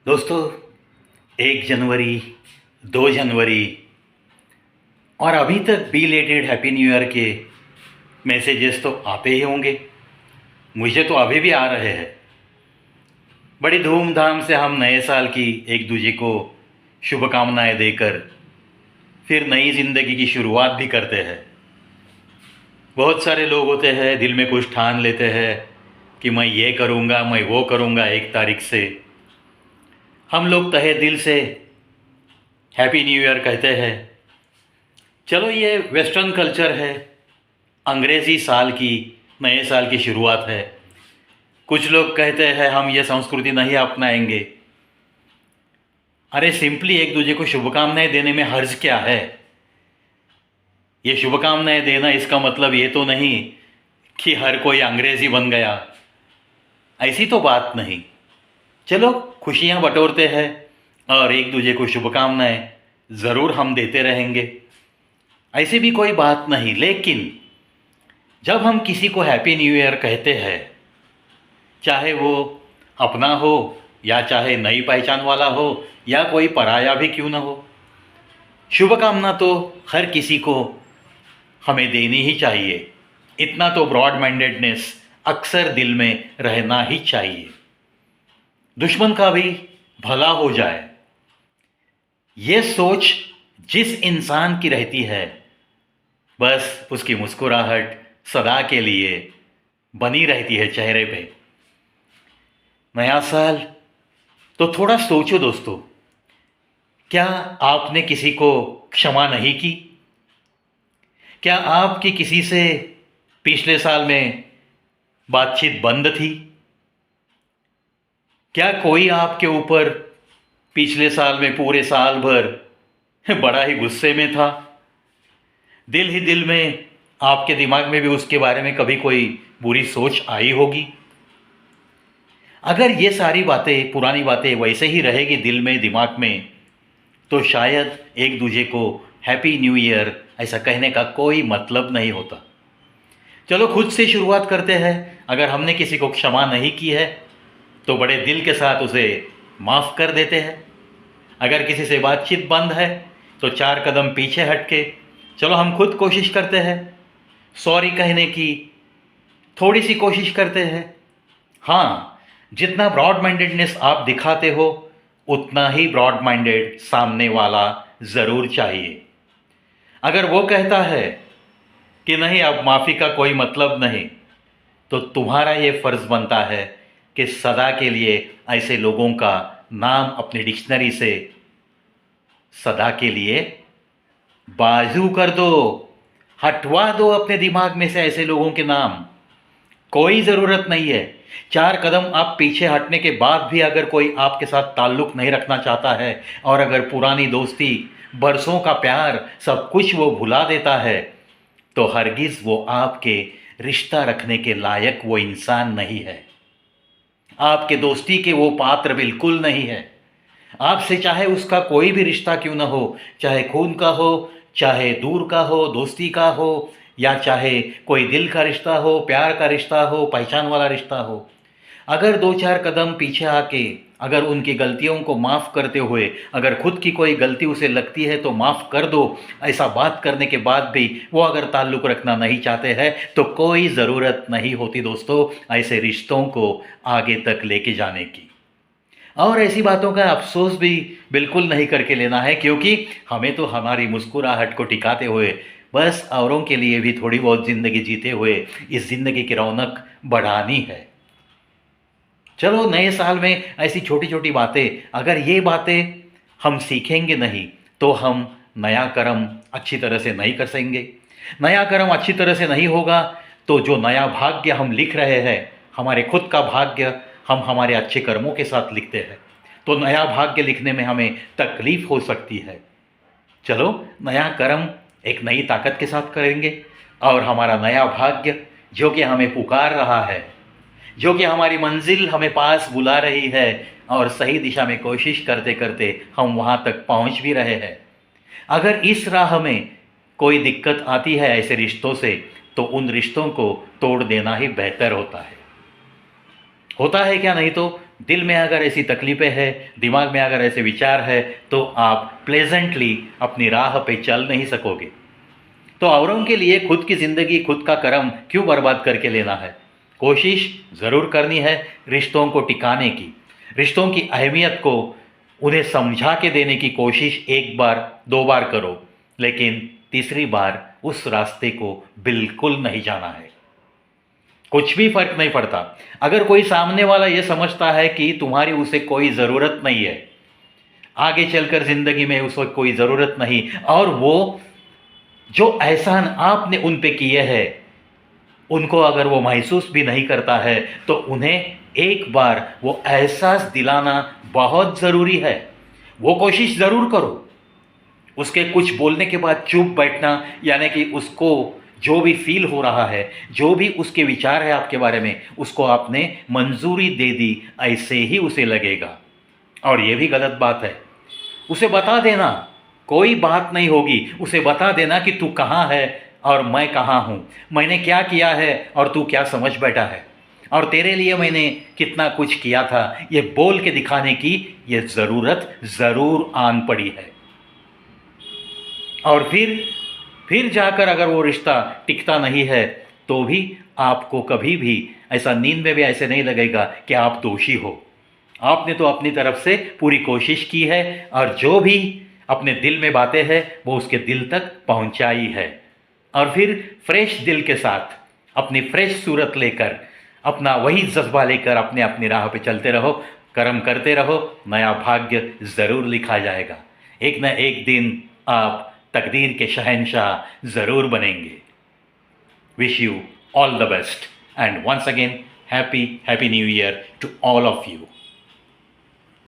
दोस्तों, 1 जनवरी, 2 जनवरी और अभी तक बिलेटेड हैप्पी न्यू ईयर के मैसेजेस तो आते ही होंगे। मुझे तो अभी भी आ रहे हैं। बड़ी धूमधाम से हम नए साल की एक दूजे को शुभकामनाएं देकर फिर नई ज़िंदगी की शुरुआत भी करते हैं। बहुत सारे लोग होते हैं, दिल में कुछ ठान लेते हैं कि मैं ये करूँगा, मैं वो करूँगा 1 तारीख से। हम लोग तहे दिल से हैप्पी न्यू ईयर कहते हैं। चलो, ये वेस्टर्न कल्चर है, अंग्रेज़ी साल की, नए साल की शुरुआत है। कुछ लोग कहते हैं हम ये संस्कृति नहीं अपनाएंगे। अरे सिंपली एक दूसरे को शुभकामनाएं देने में हर्ज क्या है? ये शुभकामनाएं देना इसका मतलब ये तो नहीं कि हर कोई अंग्रेज़ी बन गया, ऐसी तो बात नहीं। चलो, खुशियाँ बटोरते हैं और एक दूसरे को शुभकामनाएं ज़रूर हम देते रहेंगे, ऐसी भी कोई बात नहीं। लेकिन जब हम किसी को हैप्पी न्यू ईयर कहते हैं, चाहे वो अपना हो या चाहे नई पहचान वाला हो या कोई पराया भी क्यों ना हो, शुभकामना तो हर किसी को हमें देनी ही चाहिए। इतना तो ब्रॉड माइंडेडनेस अक्सर दिल में रहना ही चाहिए। दुश्मन का भी भला हो जाए, ये सोच जिस इंसान की रहती है, बस उसकी मुस्कुराहट सदा के लिए बनी रहती है चेहरे पे। नया साल तो थोड़ा सोचो दोस्तों, क्या आपने किसी को क्षमा नहीं की? क्या आपकी किसी से पिछले साल में बातचीत बंद थी? क्या कोई आपके ऊपर पिछले साल में पूरे साल भर बड़ा ही गुस्से में था? दिल ही दिल में आपके दिमाग में भी उसके बारे में कभी कोई बुरी सोच आई होगी? अगर ये सारी बातें, पुरानी बातें वैसे ही रहेगी दिल में, दिमाग में, तो शायद एक दूजे को हैप्पी न्यू ईयर ऐसा कहने का कोई मतलब नहीं होता। चलो, खुद से शुरुआत करते हैं। अगर हमने किसी को क्षमा नहीं की है तो बड़े दिल के साथ उसे माफ़ कर देते हैं। अगर किसी से बातचीत बंद है तो 4 कदम पीछे हट के चलो हम खुद कोशिश करते हैं, सॉरी कहने की थोड़ी सी कोशिश करते हैं। हाँ, जितना ब्रॉड माइंडेडनेस आप दिखाते हो उतना ही ब्रॉड माइंडेड सामने वाला ज़रूर चाहिए। अगर वो कहता है कि नहीं, अब माफ़ी का कोई मतलब नहीं, तो तुम्हारा ये फ़र्ज़ बनता है कि सदा के लिए ऐसे लोगों का नाम अपनी डिक्शनरी से सदा के लिए बाजू कर दो, हटवा दो अपने दिमाग में से ऐसे लोगों के नाम। कोई ज़रूरत नहीं है। 4 कदम आप पीछे हटने के बाद भी अगर कोई आपके साथ ताल्लुक़ नहीं रखना चाहता है और अगर पुरानी दोस्ती, बरसों का प्यार, सब कुछ वो भुला देता है, तो हरगिज़ वो आपके रिश्ता रखने के लायक वो इंसान नहीं है। आपके दोस्ती के वो पात्र बिल्कुल नहीं है। आपसे चाहे उसका कोई भी रिश्ता क्यों ना हो, चाहे खून का हो, चाहे दूर का हो, दोस्ती का हो, या चाहे कोई दिल का रिश्ता हो, प्यार का रिश्ता हो, पहचान वाला रिश्ता हो, अगर 2-4 कदम पीछे आके अगर उनकी गलतियों को माफ़ करते हुए अगर खुद की कोई गलती उसे लगती है तो माफ़ कर दो, ऐसा बात करने के बाद भी वो अगर ताल्लुक़ रखना नहीं चाहते हैं तो कोई ज़रूरत नहीं होती दोस्तों ऐसे रिश्तों को आगे तक लेके जाने की। और ऐसी बातों का अफसोस भी बिल्कुल नहीं करके लेना है, क्योंकि हमें तो हमारी मुस्कुराहट को टिकाते हुए बस औरों के लिए भी थोड़ी बहुत ज़िंदगी जीते हुए इस ज़िंदगी की रौनक बढ़ानी है। चलो, नए साल में ऐसी छोटी छोटी बातें, अगर ये बातें हम सीखेंगे नहीं तो हम नया कर्म अच्छी तरह से नहीं कर सकेंगे। नया कर्म अच्छी तरह से नहीं होगा तो जो नया भाग्य हम लिख रहे हैं, हमारे खुद का भाग्य हम हमारे अच्छे कर्मों के साथ लिखते हैं, तो नया भाग्य लिखने में हमें तकलीफ़ हो सकती है। चलो, नया कर्म एक नई ताकत के साथ करेंगे और हमारा नया भाग्य जो कि हमें पुकार रहा है, जो कि हमारी मंजिल हमें पास बुला रही है और सही दिशा में कोशिश करते करते हम वहाँ तक पहुँच भी रहे हैं, अगर इस राह में कोई दिक्कत आती है ऐसे रिश्तों से, तो उन रिश्तों को तोड़ देना ही बेहतर होता है क्या? नहीं तो दिल में अगर ऐसी तकलीफ़ें हैं, दिमाग में अगर ऐसे विचार है, तो आप प्लेजेंटली अपनी राह पे चल नहीं सकोगे। तो औरों के लिए खुद की ज़िंदगी, खुद का कर्म क्यों बर्बाद करके लेना है? कोशिश ज़रूर करनी है रिश्तों को टिकाने की, रिश्तों की अहमियत को उन्हें समझा के देने की कोशिश एक बार, दो बार करो, लेकिन तीसरी बार उस रास्ते को बिल्कुल नहीं जाना है। कुछ भी फ़र्क नहीं पड़ता। अगर कोई सामने वाला ये समझता है कि तुम्हारी उसे कोई ज़रूरत नहीं है, आगे चलकर ज़िंदगी में उसको कोई ज़रूरत नहीं, और वो जो एहसान आपने उन पे किए हैं, उनको अगर वो महसूस भी नहीं करता है, तो उन्हें एक बार वो एहसास दिलाना बहुत ज़रूरी है। वो कोशिश ज़रूर करो। उसके कुछ बोलने के बाद चुप बैठना, यानी कि उसको जो भी फ़ील हो रहा है, जो भी उसके विचार है आपके बारे में, उसको आपने मंजूरी दे दी, ऐसे ही उसे लगेगा। और ये भी गलत बात है। उसे बता देना, कोई बात नहीं होगी, उसे बता देना कि तू कहाँ है और मैं कहाँ हूँ, मैंने क्या किया है और तू क्या समझ बैठा है, और तेरे लिए मैंने कितना कुछ किया था, ये बोल के दिखाने की ये ज़रूरत ज़रूर आन पड़ी है। और फिर जाकर अगर वो रिश्ता टिकता नहीं है, तो भी आपको कभी भी ऐसा नींद में भी ऐसे नहीं लगेगा कि आप दोषी हो। आपने तो अपनी तरफ से पूरी कोशिश की है, और जो भी अपने दिल में बातें हैं वो उसके दिल तक पहुंचाई है। और फिर फ्रेश दिल के साथ, अपनी फ्रेश सूरत लेकर, अपना वही जज्बा लेकर अपने अपनी राह पे चलते रहो, कर्म करते रहो, नया भाग्य ज़रूर लिखा जाएगा। एक न एक दिन आप तकदीर के शहंशाह ज़रूर बनेंगे। Wish you all the best, and once again, happy new year to all of you.